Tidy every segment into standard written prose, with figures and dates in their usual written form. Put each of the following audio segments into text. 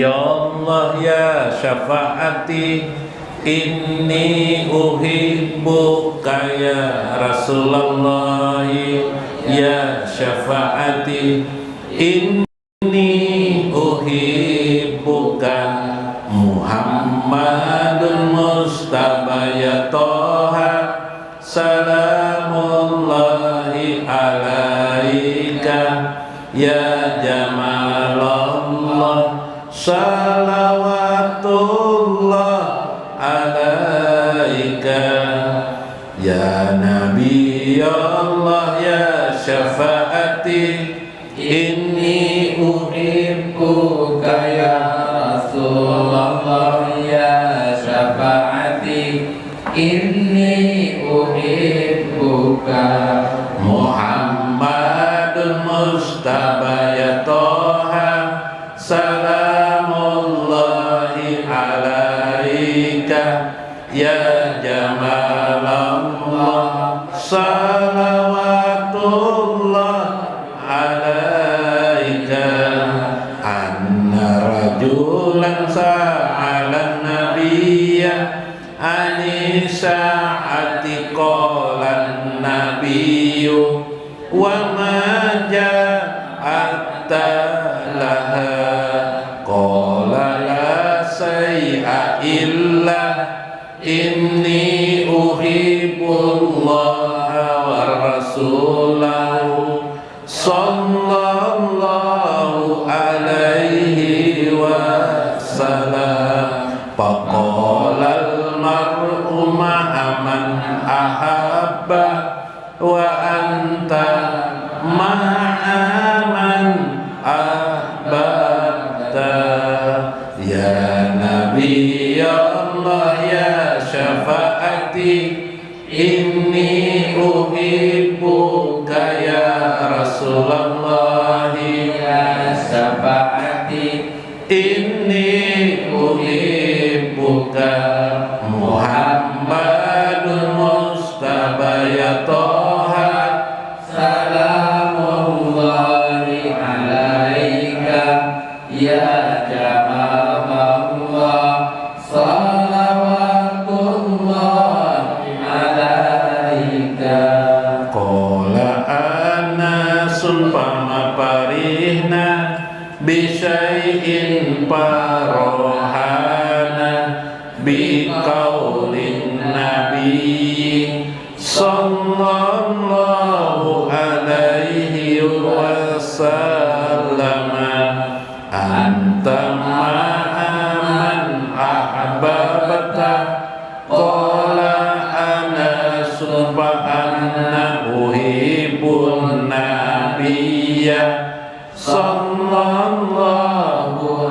Ya Allah ya syafaati, inni uhibbuka ya Rasulullah ya syafaati, inni uhibbuka Muhammadun Mustafa ya Toha, salamullahi alaika ya Jamalallah, salawatullah alaika ya Nabi Allah ya syafaati, inni uhibbuka ya Rasulullah ya syafaati, inni uhibbuka Muhammadun Mustafa ya Toha, salamullahi alaika ya Jamalallah, salawatullah alaika. Anna rajulan sa'alan nabiyya ani sa'ati qalan nabiyyu wa ma ja'atta laha qala la say'a illa inni uhibbullaha wa rasulahu sallallahu alaihi wasallam. Faqala al-mar'u ma'a man ahabba wa anta ma'a man ahbabta. Ya Nabi Allah ya syafaati, inni uhibbuka ya Rasulullah ya syafaati, inni uhibbuka Muhammadun Mustafa ya Toha, salamullahi alaika ya Jamalallah, salawatullahi alaika. Qala anasun fama parihna bisyai'in parohana biqaulin nabi sallallahu alaihi wasallam, anta ma'aman ahbabta. Qala ana subhana uhibbun nabiyya sallallahu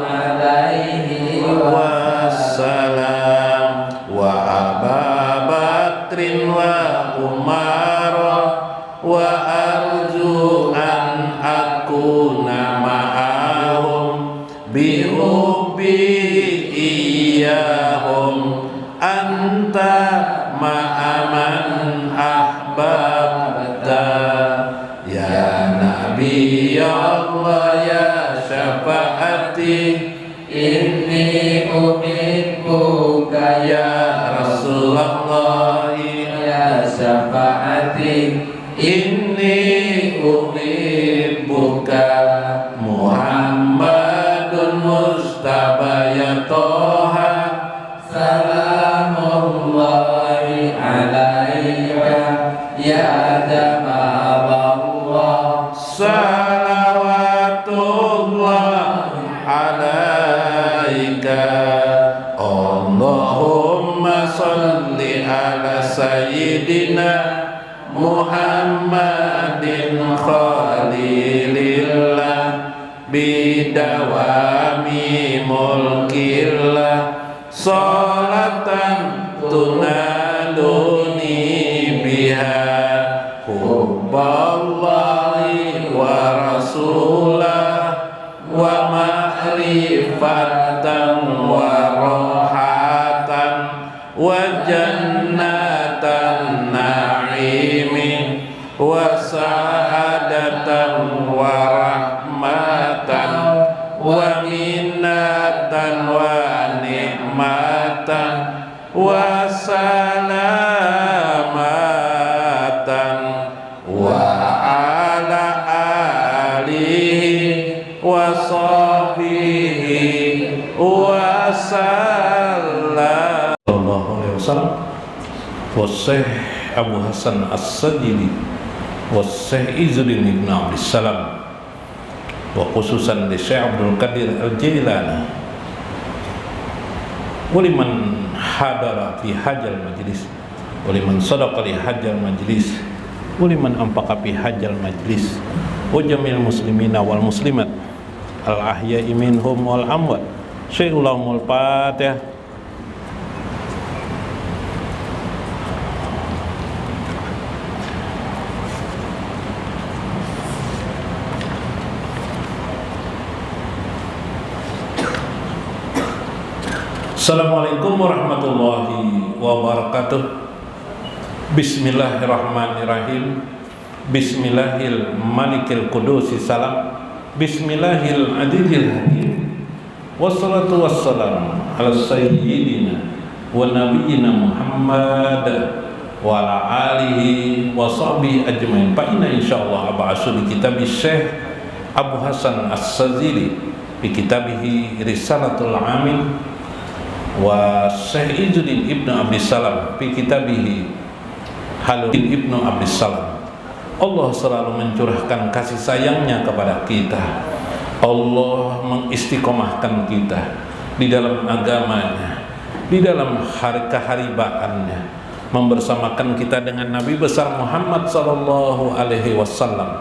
alaihi wasallam wa Aba Bakrin wa Umar wa arju an akuna ma'ahum bi hubbi iyahum anta ma'aman ahbabta. Ya Nabi Allah ya syafaati, inni uhibbuka ya Rasulullah ya syafaati, inni uhibbuka Muhammadun Mustafa ya Toha, salamullahi alaika ya Jamalallah, salawatullah alaika. Allahumma salli ala sayyidina Muhammadin khalilillah bidawami mulkillah, salatan tunaluni biha hubballahi wa rasulah wa ma'rifatan wa rohatan wa jannatan na'imin wa sa'adatan wa rahmatan wa minat wa ni'matan wa salamatan wa ala alihi wa sahbihi wa sallam. Sallallahu alaihi wasallam wa Syekh Abu Hasan As-Sajili wa Syekh Izzuddin Ibn Abdissalam wa khususan di Syekh Abdul Qadir Al-Jilani waliman hadara fi hajjal majlis waliman sadaqa li hajjal majlis waliman anfaqa fi hajjal majlis wa jamil muslimina wal muslimat al-ahya'i minhum wal amwat. Syaikhul Fatihah. Assalamualaikum warahmatullahi wabarakatuh. Bismillahirrahmanirrahim. Bismillahil malikil qudusi salam. Bismillahil adilil hakim. Wassalatu wassalamu ala sayyidina wa nabiyyina Muhammad wa ala alihi wa sahbihi ajmain. Fa inna insyaallah ab'asu bi kitabis Syekh Abu Hasan As-Sajili bi kitabihi Risalatul Amin wa Syekh Izzuddin Ibn Abdissalam fi kitabihi Haluddin Ibn Abdissalam. Allah selalu mencurahkan kasih sayangnya kepada kita. Allah mengistiqomahkan kita di dalam agamanya, di dalam hari keharibaannya, membersamakan kita dengan Nabi besar Muhammad sallallahu alaihi wasallam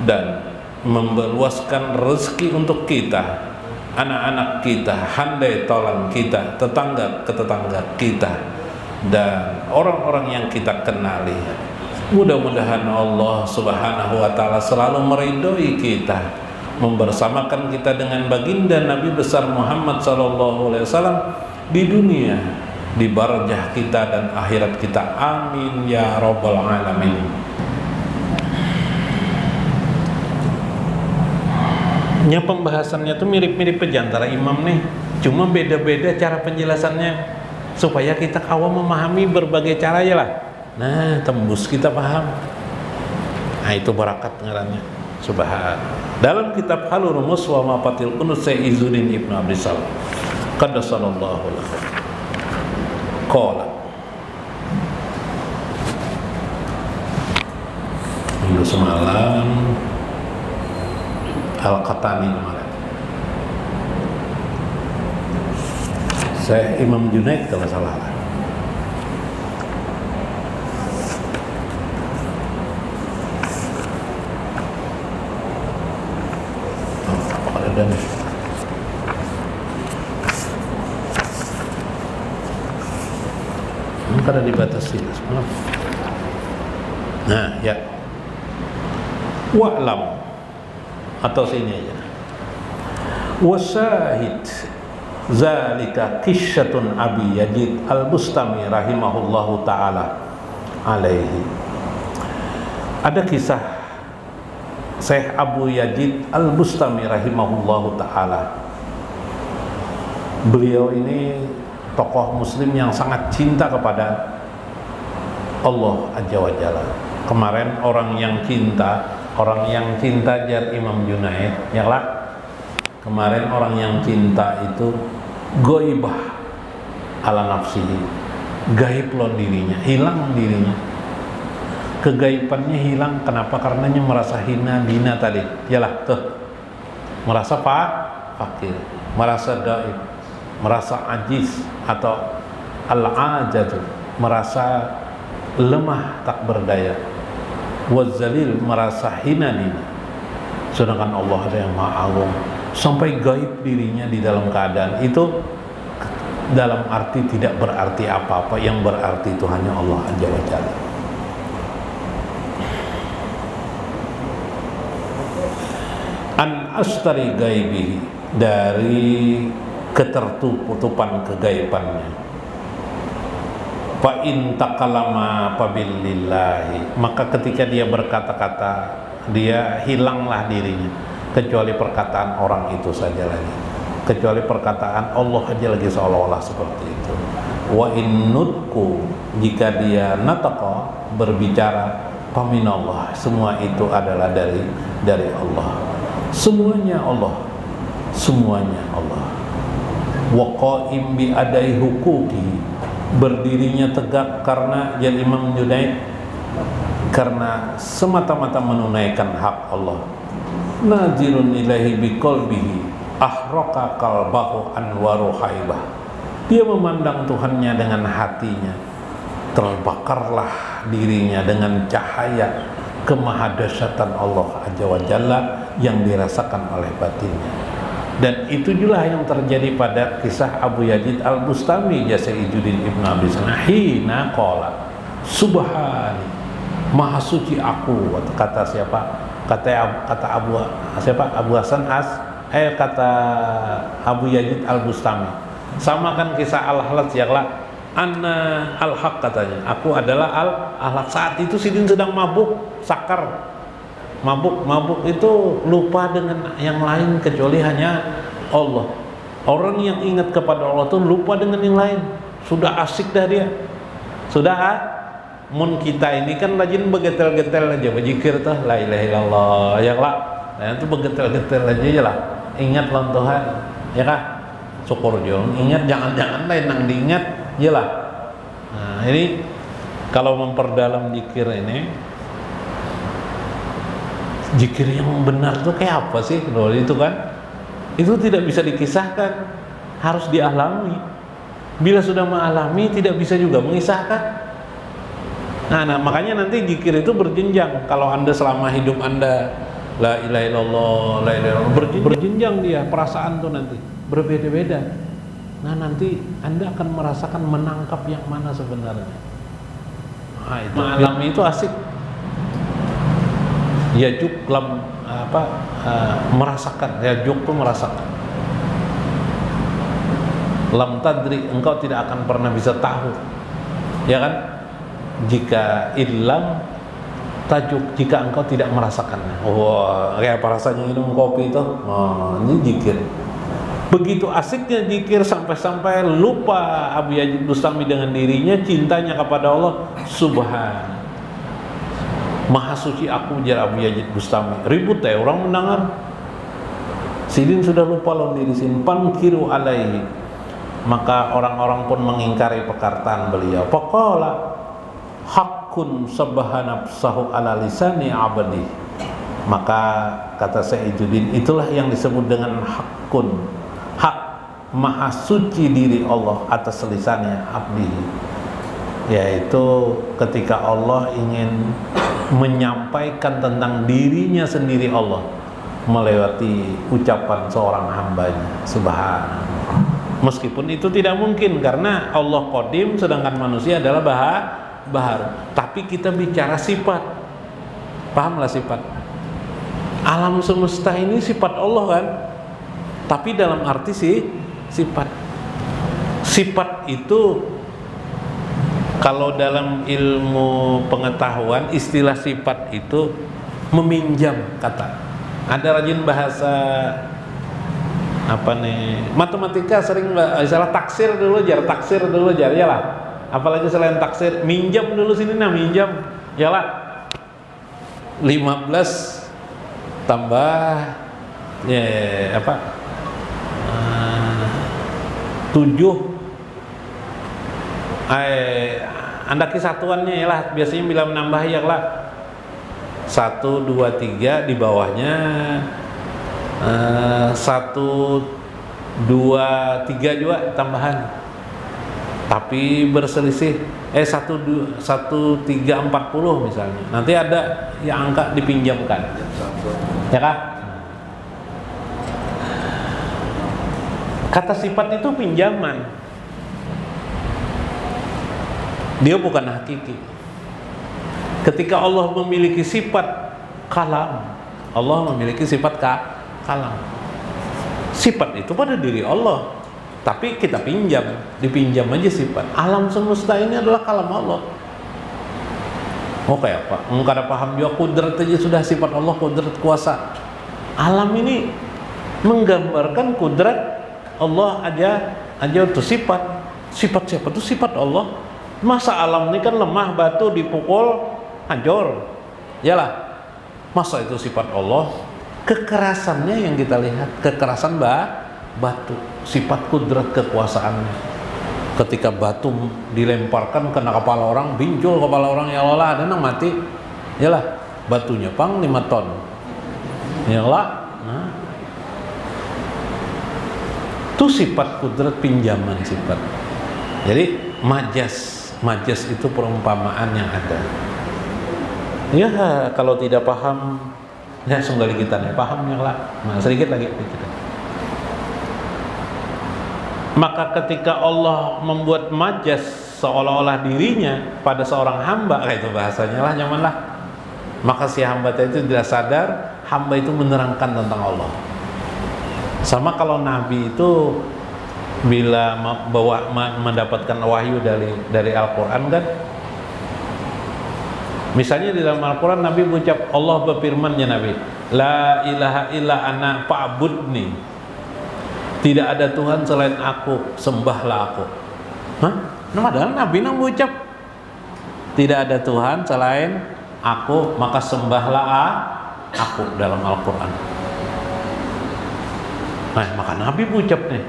dan meluaskan rezeki untuk kita, anak-anak kita, handai tolan kita, tetangga ke tetangga kita, dan orang-orang yang kita kenali. Mudah-mudahan Allah subhanahu wa ta'ala selalu meridhoi kita, membersamakan kita dengan baginda Nabi besar Muhammad sallallahu alaihi wasallam di dunia, di barzah kita dan akhirat kita. Amin ya rabbal alamin. Pembahasannya tuh mirip-mirip aja antara imam nih, cuma beda-beda cara penjelasannya supaya kita awam memahami berbagai cara ya lah. Nah, tembus kita paham. Nah, itu barakat ngarannya. Subhan. Dalam kitab Halur Rumus wa Mafatil Kunuz Syekh Izzuddin Ibn Abdissalam qaddasallahu lahu qala minggu semalam Al-Qatani kemarin Syekh Imam Junaid kalau salah. Dan karena dibatasi semalam. Nah ya, wa'lam atau sini aja. Wasahid zalika qissatun Abi Yazid Al-Bustami rahimahullahu ta'ala alaihi. Ada kisah Syekh Abu Yazid Al-Bustami rahimahullahu ta'ala. Beliau ini tokoh muslim yang sangat cinta kepada Allah Azza wa Jalla. Kemarin orang yang cinta jar Imam Junaid ya lah. Kemarin orang yang cinta itu goibah ala nafsihi, gaib loh dirinya, hilang dirinya, kegaibannya hilang. Kenapa? Karenanya merasa hina dina tadi yalah tuh, merasa fakir, merasa gaib, merasa ajiz atau al-ajaz, merasa lemah tak berdaya, wazalil, merasa hina dina. Sedangkan Allah ada yang maha agung, sampai gaib dirinya di dalam keadaan itu dalam arti tidak berarti apa-apa, yang berarti itu hanya Allah Azza wa Jalla. An astari gaibihi, dari ketertutupan kegaibannya. Fa in takalama fabilillahi, maka ketika dia berkata-kata, dia hilanglah dirinya, kecuali perkataan orang itu saja lagi. kecuali perkataan Allah aja lagi seolah-olah seperti itu. Wa innutku, jika dia nataqa, berbicara, faminallah, semua itu adalah dari Allah. Semuanya Allah. Semuanya Allah. Wa qaim bi adai huquqi, berdirinya tegak karena jadi Imam Junaid karena semata-mata menunaikan hak Allah. Nazirun ilahi biqalbihi ahraqa qalbahu anwaru haibah, dia memandang Tuhannya dengan hatinya, terbakarlah dirinya dengan cahaya kemahadasyatan Allah Azza wa Jalla yang dirasakan oleh batinnya. Dan itu juga yang terjadi pada kisah Abu Yazid Al-Bustami Jasaijuddin Ibn Abi Sanahina qala subhani, maha suci aku, kata siapa? Kata Abu Hasan kata Abu Yazid Al-Bustami. Sama kan kisah Al-Halat yaklah anna al-haq, katanya aku adalah al-haq. Saat itu Sidin sedang mabuk, sakar, mabuk itu lupa dengan yang lain kecuali hanya Allah. Orang yang ingat kepada Allah itu lupa dengan yang lain, sudah asik dah dia, sudah. Mun kita ini kan rajin begetel-getel aja, berzikir tuh la ilaha illallah ya lah, nah itu begetel-getel aja lah, ingat lawan Tuhan ya kah, syukur jong, ingat, jangan-jangan lain nang diingat ya lah. Nah ini kalau memperdalam zikir ini, zikir yang benar tuh kayak apa sih loh, itu kan itu tidak bisa dikisahkan, harus dialami. Bila sudah mengalami tidak bisa juga mengisahkan. Nah, makanya nanti zikir itu berjenjang. Kalau Anda selama hidup Anda la ilaha illallah, la ilaha illallah, berjenjang dia, perasaan tuh nanti berbeda-beda. Nah, nanti Anda akan merasakan menangkap yang mana sebenarnya. Nah, itu mengalami itu asik. Ya juk lam merasakan, ya juk tuh merasakan. Lam tadri, engkau tidak akan pernah bisa tahu. Ya kan? Jika ilam tajuk, jika engkau tidak merasakannya. Wah, kayak apa rasanya minum kopi itu? Oh, ini zikir. Begitu asiknya zikir sampai-sampai lupa Abu Yazid Bustami dengan dirinya, cintanya kepada Allah. Subhan, maha suci aku, jar Abu Yazid Bustami. Ribut ya orang mendengar. Sidin sudah lupa lawan diri sin. Pankiru alaihi, maka orang-orang pun mengingkari perkataan beliau. Faqala hakun sabahana nafsahu ala lisani abadi, maka kata Saijuddin, itulah yang disebut dengan hakun, hak, maha suci diri Allah atas lisannya abdi, yaitu ketika Allah ingin menyampaikan tentang dirinya sendiri Allah melewati ucapan seorang hambanya. Subhanallah. Meskipun itu tidak mungkin karena Allah qadim sedangkan manusia adalah bahar. Tapi kita bicara sifat, pahamlah sifat. Alam semesta ini sifat Allah kan, tapi dalam arti sifat. Sifat itu kalau dalam ilmu pengetahuan istilah sifat itu meminjam kata. Ada rajin bahasa apa nih, matematika sering istilah taksir dulu jar, ya lah. Apalagi selain taksir, minjam dulu sini, nah minjam ya lah. 15 tambah ya apa 7 Anda kesatuannya ya lah, biasanya bila menambah ya lah 1, 2, 3, di bawahnya 1, 2, 3 juga tambahan. Tapi berselisih 1, 2, 1, 3, 40 misalnya. Nanti ada yang angka dipinjamkan. Ya kan? Kata sifat itu pinjaman. Dia bukan hakiki. Ketika Allah memiliki sifat kalam, Allah memiliki sifat kalam. Sifat itu pada diri Allah, tapi kita dipinjam aja sifat. Alam semesta ini adalah kalam Allah. Oh kayak apa? Enggak ada paham juga, kudrat aja sudah sifat Allah, kudrat kuasa. Alam ini menggambarkan kudrat Allah aja itu sifat siapa itu sifat Allah. Masa alam ini kan lemah, batu dipukul hancur, yalah. Masa itu sifat Allah? Kekerasannya yang kita lihat, kekerasan batu, sifat kudrat kekuasaannya. Ketika batu dilemparkan kena kepala orang, bincul kepala orang, ya Allah, ada yang mati, yalah. Batunya 5 ton, yalah. Nah, itu sifat kudrat, pinjaman sifat. Jadi majas itu perumpamaan yang ada. Ya, kalau tidak paham, ya sunggali kita nih pahamnya lah. Nah, sedikit lagi kita. Maka ketika Allah membuat majas seolah-olah dirinya pada seorang hamba, kayak itu bahasanya lah, nyaman lah. Maka si hamba itu tidak sadar, hamba itu menerangkan tentang Allah. Sama kalau Nabi itu bila mendapatkan wahyu dari Al-Quran kan, misalnya di dalam Al-Quran Nabi mengucap, Allah berfirman ya Nabi, la ilaha illa ana fa'budni, tidak ada Tuhan selain aku, sembahlah aku. Hah? Padahal Nabi mengucap tidak ada Tuhan selain aku, maka sembahlah aku dalam Al-Quran. Nah, maka Nabi mengucap nih,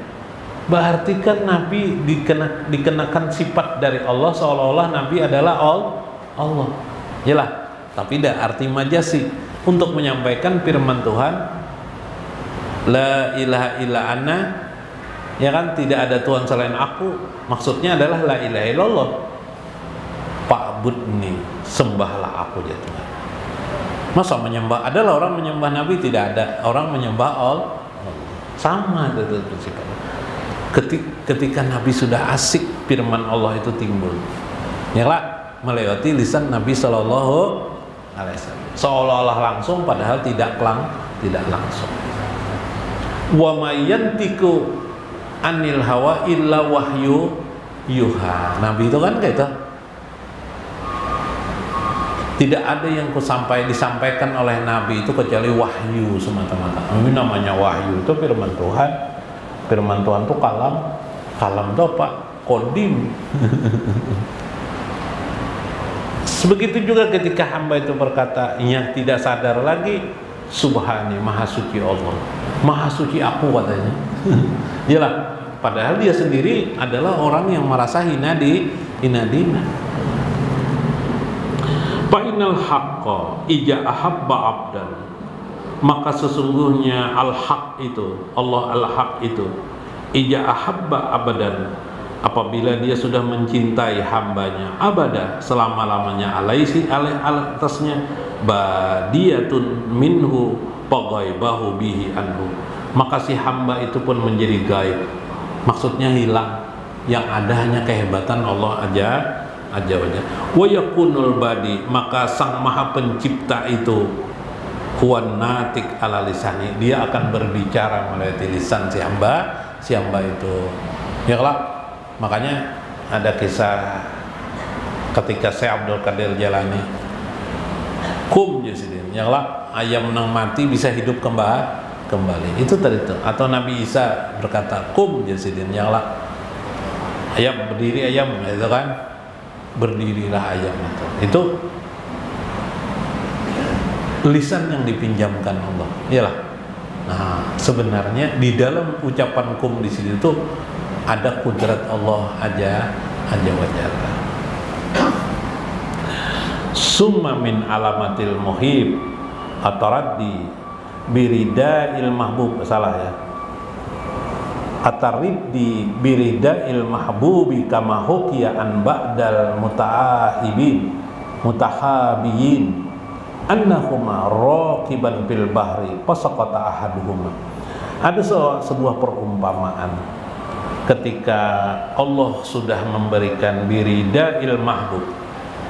berarti kan Nabi dikenakan sifat dari Allah, seolah-olah Nabi adalah Allah. Yalah, tapi tidak arti majasi untuk menyampaikan firman Tuhan, la ilaha illa ana, ya kan, tidak ada Tuhan selain aku. Maksudnya adalah la ilaha illallah. Fa'budni, sembahlah aku ya Tuhan. Masa menyembah, adalah orang menyembah Nabi, tidak ada orang menyembah Allah. Sama itu sifatnya. Ketika Nabi sudah asik, firman Allah itu timbul, yalah, melewati lisan Nabi Shallallahu Alaihi Wasallam, seolah-olah langsung, padahal tidak langsung. Wa may yantiqu anil hawa illa wahyu yuha. Nabi itu kan kayak itu, tidak ada yang disampaikan oleh Nabi itu kecuali wahyu semata-mata. Ini namanya wahyu, itu firman Tuhan. Firman Tuhan itu kalam itu apa? Kodim. Begitu juga ketika hamba itu berkata, yang tidak sadar lagi, Subhani, maha suci Allah, maha suci aku katanya. Yalah, padahal dia sendiri adalah orang yang merasa hina dina. Fa innal haqqa ija ahabba abdan, maka sesungguhnya al-haq itu, Allah al-haq itu, ija ahabba abadan, apabila dia sudah mencintai hambanya, abada, selama-lamanya, alaihi atasnya, badiyatun minhu pagaibahu bihi anhu, maka si hamba itu pun menjadi gaib, maksudnya hilang, yang ada hanya kehebatan Allah aja wajah. Wa yakunul badi, maka sang maha pencipta itu huwan natik ala lisani, dia akan berbicara melalui lisan si hamba itu. Ya lah, makanya ada kisah ketika Syekh Abdul Qadir Jalani, kum jasidin, ya lah, ayam nang mati bisa hidup kembali. Itu tadi itu. Atau Nabi Isa berkata, kum jasidin, ya lah, ayam berdiri, ayam itu kan, berdirilah ayam itu lisan yang dipinjamkan Allah. Iyalah. Nah, sebenarnya di dalam ucapan kum di sini itu ada kudrat Allah aja wajalla. Summa min alamatil muhib ataraddi biridail mahbub, salah ya. Atariddi biridail mahbubi kama hukiya an ba'dal mutahabiyin annahuma raqiban fil bahri fasaqata ahaduhuma. Ada sebuah perumpamaan ketika Allah sudah memberikan biridail mahbub.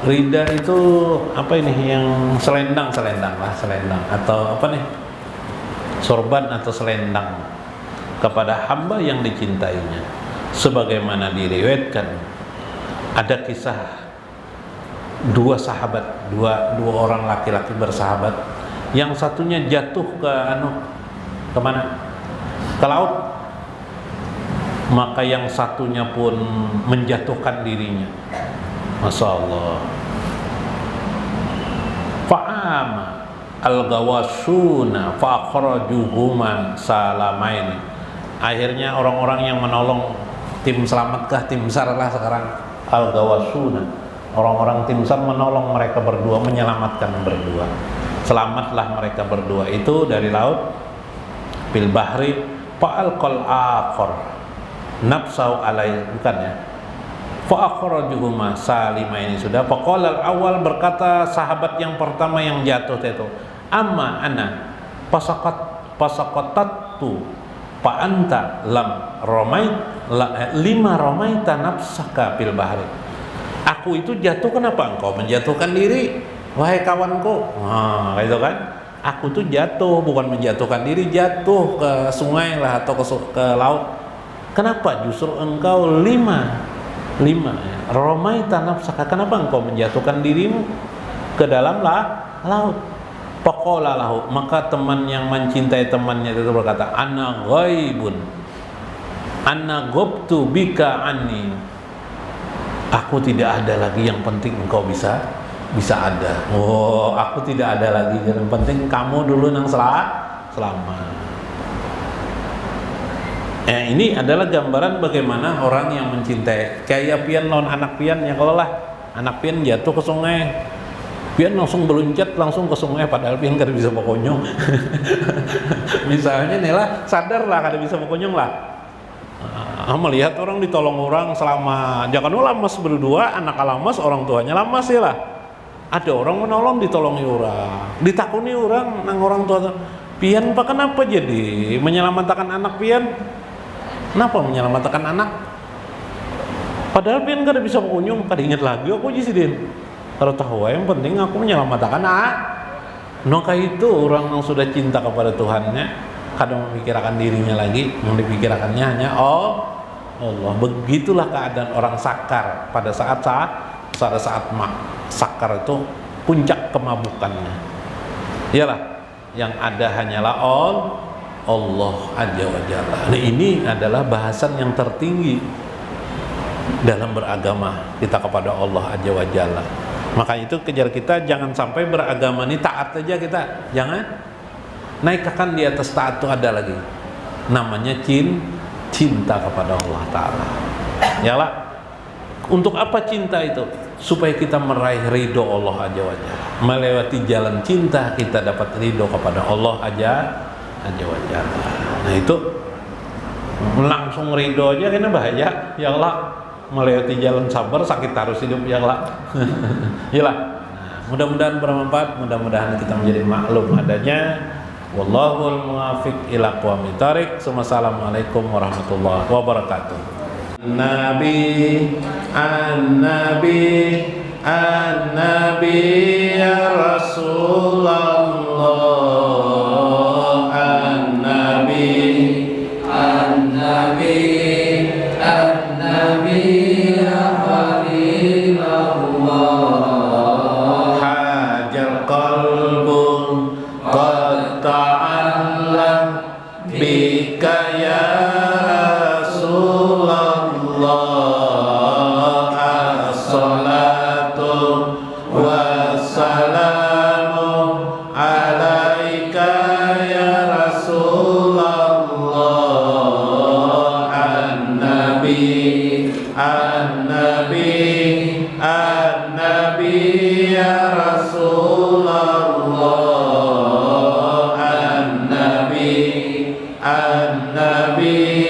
Rida itu apa ini, yang selendang atau apa nih, sorban atau selendang kepada hamba yang dicintainya. Sebagaimana diriwayatkan, ada kisah dua orang laki-laki bersahabat, yang satunya jatuh ke mana? Ke laut. maka yang satunya pun menjatuhkan dirinya. Masya Allah. Fa'ama al-gawasuna fa'akhrajuhuma salamaini. Akhirnya orang-orang yang menolong tim selamatkah, tim SAR lah sekarang, al-gawasuna, orang-orang tim SAR menolong mereka berdua, menyelamatkan berdua. Selamatlah mereka berdua itu dari laut. Bil bahri fa'alqal akhar nafsau alai, bukan ya, fa'akhrajuhuma salimaini sudah. Faqala al-awwal, berkata sahabat yang pertama yang jatuh itu, amma ana pasaqattu fa anta lam romait lima romaita nafsaka fil bahri. Aku itu jatuh, kenapa engkau menjatuhkan diri wahai kawanku? Nah, gitu kan. Aku tuh jatuh, bukan menjatuhkan diri, jatuh ke sungai lah atau ke laut. Kenapa justru engkau lima romaita nafsaka, kenapa engkau menjatuhkan dirimu ke dalam laut? Faqala lahu, maka teman yang mencintai temannya itu berkata, ana ghaibun ana ghabtu bika anni, aku tidak ada lagi, yang penting engkau bisa ada. Oh, aku tidak ada lagi, yang penting kamu dulu yang selamat. Ini adalah gambaran bagaimana orang yang mencintai. Kayak pian lawan anak pian ya, kalau lah anak pian jatuh ke sungai, pian langsung beluncat langsung ke sungai, padahal pian kada bisa pokonyong. Misalnya nih lah, sadar lah kada bisa pokonyong lah. Melihat orang ditolong orang selama, jangan lamas berdua, anak lamas, orang tuanya lamas ya lah. Ada orang menolong, ditolongi orang, ditakuni orang, nang orang tua, pian pak kenapa jadi menyelamatkan anak pian? Kenapa menyelamatkan anak? Padahal pian kada bisa mengunjung, kada ingat lagi aku jisidin. Kalau tahu yang penting aku menyelamatkan anak. Maka itu orang yang sudah cinta kepada Tuhannya, kadang memikirkan dirinya lagi, yang dipikirkannya hanya Allah. Begitulah keadaan orang sakar pada saat sakar itu puncak kemabukannya. Iyalah, yang ada hanyalah Allah Azza wa Jalla. Nah, ini adalah bahasan yang tertinggi dalam beragama kita kepada Allah Azza wa Jalla. Maka itu kejar kita, jangan sampai beragama ini taat aja kita, jangan. Naikkan di atas taat itu ada lagi, namanya cinta kepada Allah Ta'ala. Yalah, untuk apa cinta itu? Supaya kita meraih ridho Allah Azza wa Jalla. Melewati jalan cinta kita dapat ridho kepada Allah Azza wa Jalla. Nah itu langsung ridho aja kena bahaya. Ya Allah, melewati jalan sabar sakit harus hidup ya Allah. Yalah. Nah, mudah-mudahan bermanfaat, mudah-mudahan kita menjadi maklum adanya. Wallahul muwaffiq ila aqwamit thariq. Assalamualaikum warahmatullahi wabarakatuh. Nabi ya Rasulullah, An-Nabi ya Habiballah, hajar qalbun qad ta'allam bika ya An-Nabi